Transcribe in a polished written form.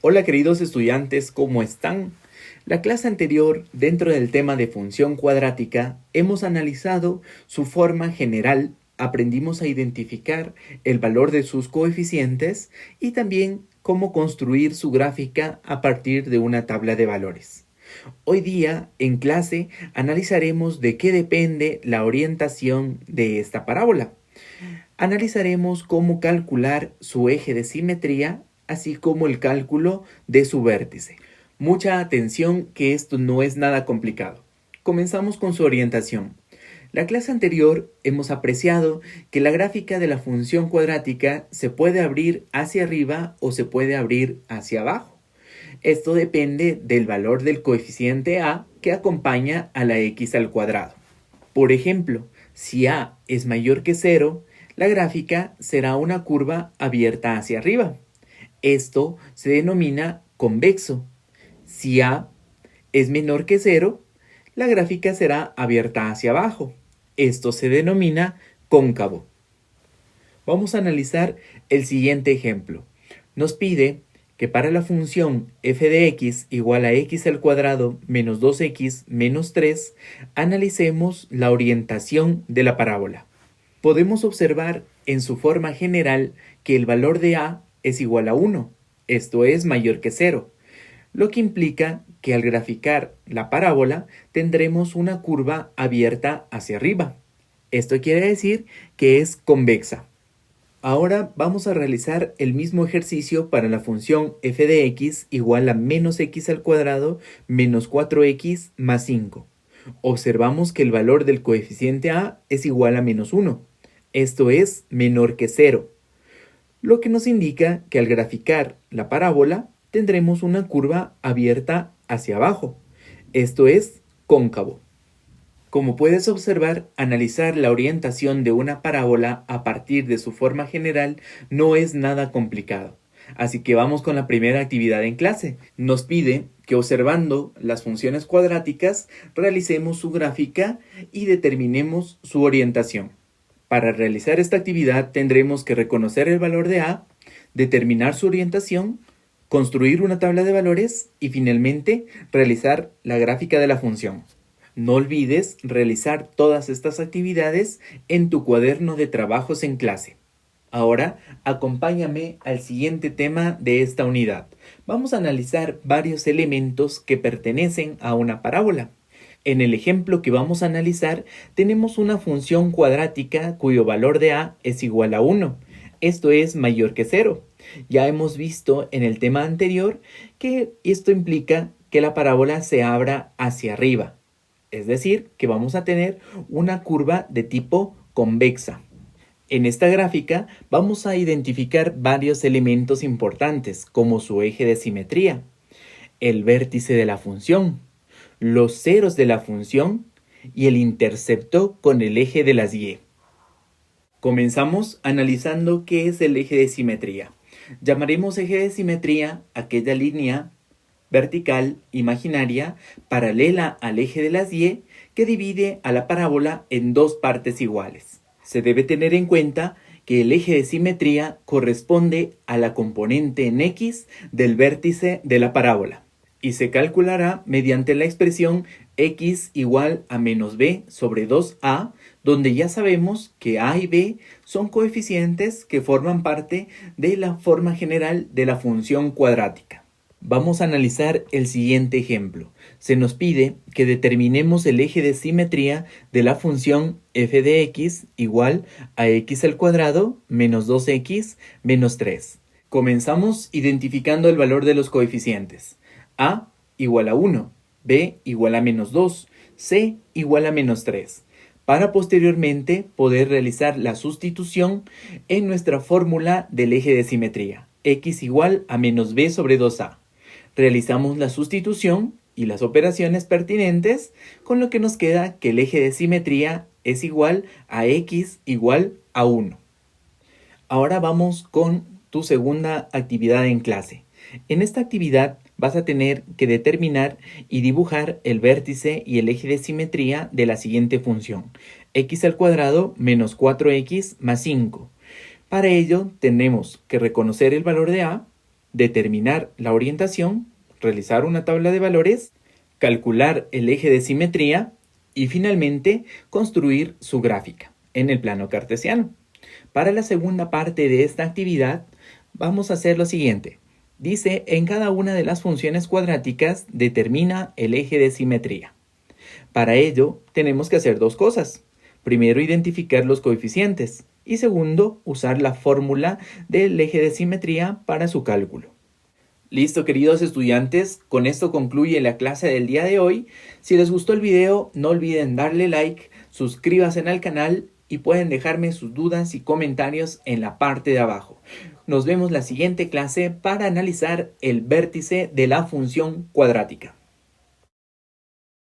Hola queridos estudiantes, ¿cómo están? La clase anterior, dentro del tema de función cuadrática, hemos analizado su forma general, aprendimos a identificar el valor de sus coeficientes y también cómo construir su gráfica a partir de una tabla de valores. Hoy día, en clase, analizaremos de qué depende la orientación de esta parábola. Analizaremos cómo calcular su eje de simetría, así como el cálculo de su vértice. Mucha atención, que esto no es nada complicado. Comenzamos con su orientación. La clase anterior hemos apreciado que la gráfica de la función cuadrática se puede abrir hacia arriba o se puede abrir hacia abajo. Esto depende del valor del coeficiente a que acompaña a la x al cuadrado. Por ejemplo, si a es mayor que 0, la gráfica será una curva abierta hacia arriba. Esto se denomina convexo. Si a es menor que 0, la gráfica será abierta hacia abajo. Esto se denomina cóncavo. Vamos a analizar el siguiente ejemplo. Nos pide que para la función f de x igual a x al cuadrado menos 2x menos 3, analicemos la orientación de la parábola. Podemos observar en su forma general que el valor de a es igual a 1, esto es mayor que 0, lo que implica que al graficar la parábola tendremos una curva abierta hacia arriba. Esto quiere decir que es convexa. Ahora vamos a realizar el mismo ejercicio para la función f de x igual a menos x al cuadrado menos 4x más 5. Observamos que el valor del coeficiente a es igual a menos 1. Esto es menor que 0, lo que nos indica que al graficar la parábola tendremos una curva abierta hacia abajo. Esto es cóncavo. Como puedes observar, analizar la orientación de una parábola a partir de su forma general no es nada complicado. Así que vamos con la primera actividad en clase. Nos pide que observando las funciones cuadráticas realicemos su gráfica y determinemos su orientación. Para realizar esta actividad tendremos que reconocer el valor de a, determinar su orientación, construir una tabla de valores y finalmente realizar la gráfica de la función. No olvides realizar todas estas actividades en tu cuaderno de trabajos en clase. Ahora, acompáñame al siguiente tema de esta unidad. Vamos a analizar varios elementos que pertenecen a una parábola. En el ejemplo que vamos a analizar, tenemos una función cuadrática cuyo valor de a es igual a 1. Esto es mayor que 0. Ya hemos visto en el tema anterior que esto implica que la parábola se abra hacia arriba. Es decir, que vamos a tener una curva de tipo convexa. En esta gráfica vamos a identificar varios elementos importantes, como su eje de simetría, el vértice de la función, los ceros de la función y el intercepto con el eje de las y. Comenzamos analizando qué es el eje de simetría. Llamaremos eje de simetría aquella línea vertical imaginaria paralela al eje de las y que divide a la parábola en dos partes iguales. Se debe tener en cuenta que el eje de simetría corresponde a la componente en x del vértice de la parábola y se calculará mediante la expresión x igual a menos b sobre 2a, donde ya sabemos que a y b son coeficientes que forman parte de la forma general de la función cuadrática. Vamos a analizar el siguiente ejemplo. Se nos pide que determinemos el eje de simetría de la función f de x igual a x al cuadrado menos 2x menos 3. Comenzamos identificando el valor de los coeficientes. A igual a 1, b igual a menos 2, c igual a menos 3. Para posteriormente poder realizar la sustitución en nuestra fórmula del eje de simetría. X igual a menos b sobre 2a. Realizamos la sustitución y las operaciones pertinentes, con lo que nos queda que el eje de simetría es igual a x igual a 1. Ahora vamos con tu segunda actividad en clase. En esta actividad vas a tener que determinar y dibujar el vértice y el eje de simetría de la siguiente función, x al cuadrado menos 4x más 5. Para ello tenemos que reconocer el valor de a, determinar la orientación, realizar una tabla de valores, calcular el eje de simetría y finalmente construir su gráfica en el plano cartesiano. Para la segunda parte de esta actividad vamos a hacer lo siguiente. Dice, en cada una de las funciones cuadráticas determina el eje de simetría. Para ello tenemos que hacer dos cosas. Primero, identificar los coeficientes y segundo, usar la fórmula del eje de simetría para su cálculo. Listo, queridos estudiantes, con esto concluye la clase del día de hoy. Si les gustó el video, no olviden darle like, suscríbanse al canal y pueden dejarme sus dudas y comentarios en la parte de abajo. Nos vemos la siguiente clase para analizar el vértice de la función cuadrática.